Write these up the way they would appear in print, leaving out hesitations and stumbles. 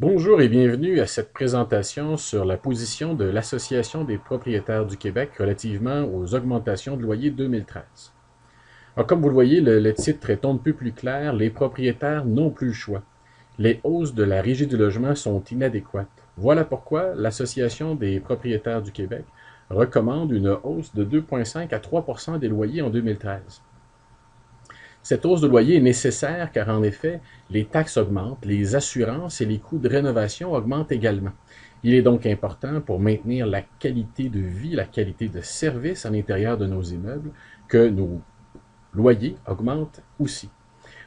Bonjour et bienvenue à cette présentation sur la position de l'Association des propriétaires du Québec relativement aux augmentations de loyer 2013. Alors, comme vous le voyez, le titre est on ne peut plus clair, les propriétaires n'ont plus le choix. Les hausses de la Régie du logement sont inadéquates. Voilà pourquoi l'Association des propriétaires du Québec recommande une hausse de 2,5 à 3 des loyers en 2013. Cette hausse de loyer est nécessaire car en effet, les taxes augmentent, les assurances et les coûts de rénovation augmentent également. Il est donc important pour maintenir la qualité de vie, la qualité de service à l'intérieur de nos immeubles, que nos loyers augmentent aussi.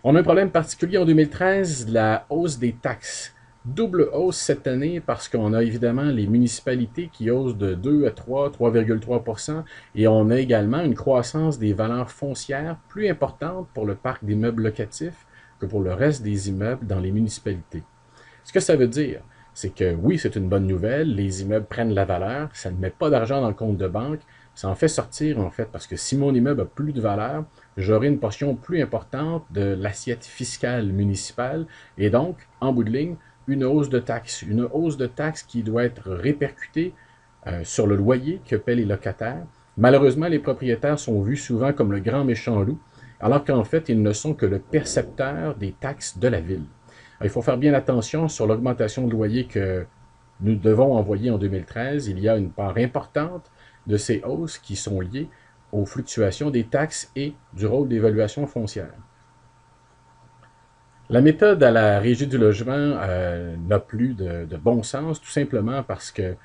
On a un problème particulier en 2013, la hausse des taxes. Double hausse cette année parce qu'on a évidemment les municipalités qui haussent de 2 à 3,3 et on a également une croissance des valeurs foncières plus importante pour le parc d'immeubles locatifs que pour le reste des immeubles dans les municipalités. Ce que ça veut dire, c'est que oui, c'est une bonne nouvelle, les immeubles prennent la valeur, ça ne met pas d'argent dans le compte de banque, ça en fait sortir en fait, parce que si mon immeuble a plus de valeur, j'aurai une portion plus importante de l'assiette fiscale municipale et donc, en bout de ligne, une hausse de taxes qui doit être répercutée sur le loyer que paient les locataires. Malheureusement, les propriétaires sont vus souvent comme le grand méchant loup, alors qu'en fait, ils ne sont que le percepteur des taxes de la ville. Alors, il faut faire bien attention sur l'augmentation de loyer que nous devons envoyer en 2013. Il y a une part importante de ces hausses qui sont liées aux fluctuations des taxes et du rôle d'évaluation foncière. La méthode à la Régie du logement n'a plus de bon sens, tout simplement parce que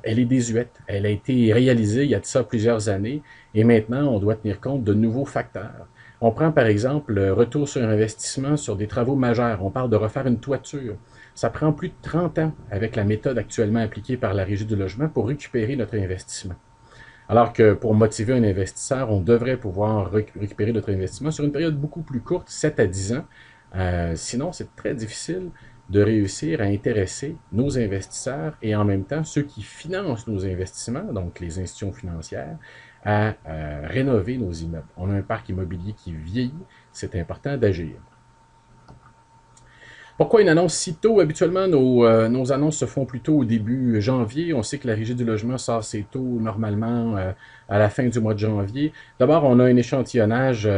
elle est désuète. Elle a été réalisée il y a de ça plusieurs années et maintenant on doit tenir compte de nouveaux facteurs. On prend par exemple le retour sur investissement sur des travaux majeurs. On parle de refaire une toiture. Ça prend plus de 30 ans avec la méthode actuellement appliquée par la Régie du logement pour récupérer notre investissement. Alors que pour motiver un investisseur, on devrait pouvoir récupérer notre investissement sur une période beaucoup plus courte, 7 à 10 ans. Sinon, c'est très difficile de réussir à intéresser nos investisseurs et en même temps ceux qui financent nos investissements, donc les institutions financières, à rénover nos immeubles. On a un parc immobilier qui vieillit, c'est important d'agir. Pourquoi une annonce si tôt? Habituellement, nos annonces se font plutôt au début janvier. On sait que la Régie du logement sort ses taux normalement à la fin du mois de janvier. D'abord, on a un échantillonnage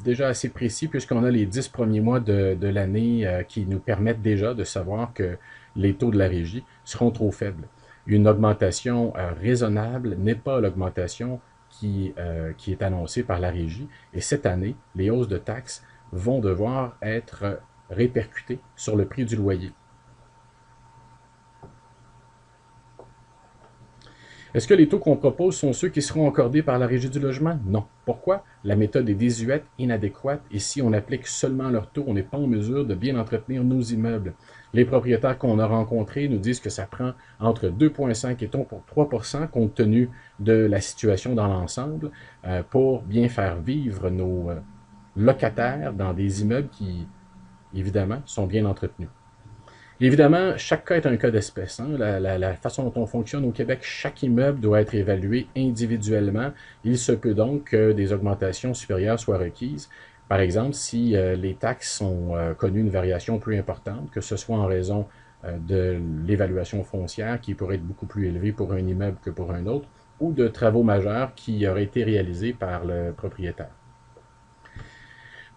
déjà assez précis puisqu'on a les 10 premiers mois de l'année qui nous permettent déjà de savoir que les taux de la Régie seront trop faibles. Une augmentation raisonnable n'est pas l'augmentation qui est annoncée par la Régie. Et cette année, les hausses de taxes vont devoir être répercuté sur le prix du loyer. Est-ce que les taux qu'on propose sont ceux qui seront accordés par la Régie du logement? Non. Pourquoi? La méthode est désuète, inadéquate, et si on applique seulement leurs taux, on n'est pas en mesure de bien entretenir nos immeubles. Les propriétaires qu'on a rencontrés nous disent que ça prend entre 2,5 et 3 compte tenu de la situation dans l'ensemble pour bien faire vivre nos locataires dans des immeubles qui évidemment, sont bien entretenus. Évidemment, chaque cas est un cas d'espèce. Hein. La façon dont on fonctionne au Québec, chaque immeuble doit être évalué individuellement. Il se peut donc que des augmentations supérieures soient requises. Par exemple, si les taxes ont connu une variation plus importante, que ce soit en raison de l'évaluation foncière qui pourrait être beaucoup plus élevée pour un immeuble que pour un autre, ou de travaux majeurs qui auraient été réalisés par le propriétaire.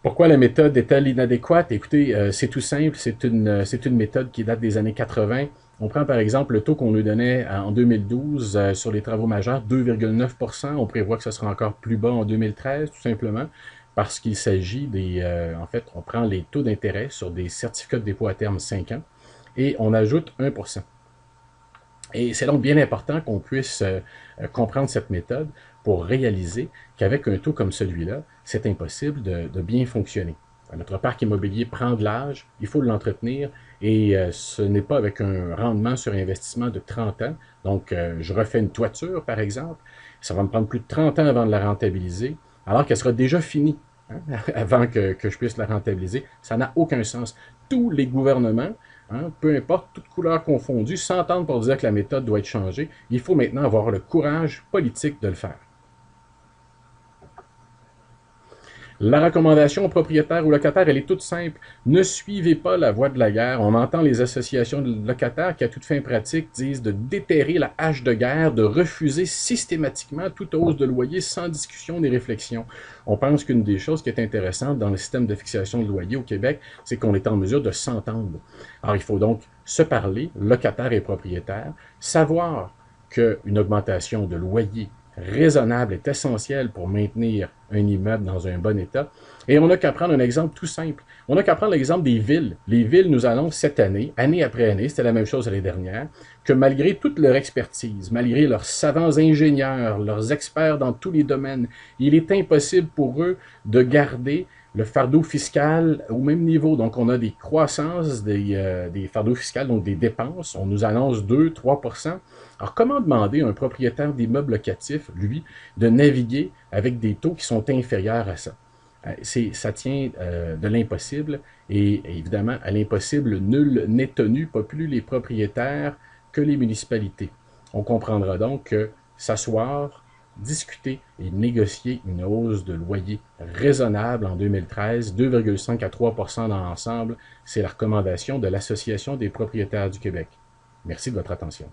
Pourquoi la méthode est-elle inadéquate? Écoutez, c'est tout simple, c'est une méthode qui date des années 80. On prend par exemple le taux qu'on nous donnait en 2012 sur les travaux majeurs, 2,9%. On prévoit que ce sera encore plus bas en 2013, tout simplement, parce qu'il s'agit en fait, on prend les taux d'intérêt sur des certificats de dépôt à terme 5 ans et on ajoute 1%. Et c'est donc bien important qu'on puisse comprendre cette méthode pour réaliser qu'avec un taux comme celui-là, c'est impossible de bien fonctionner. Notre parc immobilier prend de l'âge, il faut l'entretenir et ce n'est pas avec un rendement sur investissement de 30 ans. Donc, je refais une toiture, par exemple, ça va me prendre plus de 30 ans avant de la rentabiliser, alors qu'elle sera déjà finie avant que je puisse la rentabiliser. Ça n'a aucun sens. Tous les gouvernements, peu importe, toutes couleurs confondues, s'entendent pour dire que la méthode doit être changée. Il faut maintenant avoir le courage politique de le faire. La recommandation aux propriétaires ou locataires, elle est toute simple. Ne suivez pas la voie de la guerre. On entend les associations de locataires qui, à toute fin pratique, disent de déterrer la hache de guerre, de refuser systématiquement toute hausse de loyer sans discussion ni réflexion. On pense qu'une des choses qui est intéressante dans le système de fixation de loyer au Québec, c'est qu'on est en mesure de s'entendre. Alors, il faut donc se parler, locataires et propriétaires, savoir qu'une augmentation de loyer raisonnable est essentiel pour maintenir un immeuble dans un bon état. Et on n'a qu'à prendre un exemple tout simple. On n'a qu'à prendre l'exemple des villes. Les villes nous annoncent cette année, année après année, c'était la même chose l'année dernière, que malgré toute leur expertise, malgré leurs savants ingénieurs, leurs experts dans tous les domaines, il est impossible pour eux de garder le fardeau fiscal au même niveau. Donc, on a des croissances des fardeaux fiscaux, donc des dépenses. On nous annonce 2-3%. Alors, comment demander à un propriétaire d'immeuble locatif, lui, de naviguer avec des taux qui sont inférieurs à ça? Ça tient de l'impossible, et évidemment, à l'impossible, nul n'est tenu, pas plus les propriétaires que les municipalités. On comprendra donc que s'asseoir, discuter et négocier une hausse de loyer raisonnable en 2013, 2,5 à 3% dans l'ensemble, c'est la recommandation de l'Association des propriétaires du Québec. Merci de votre attention.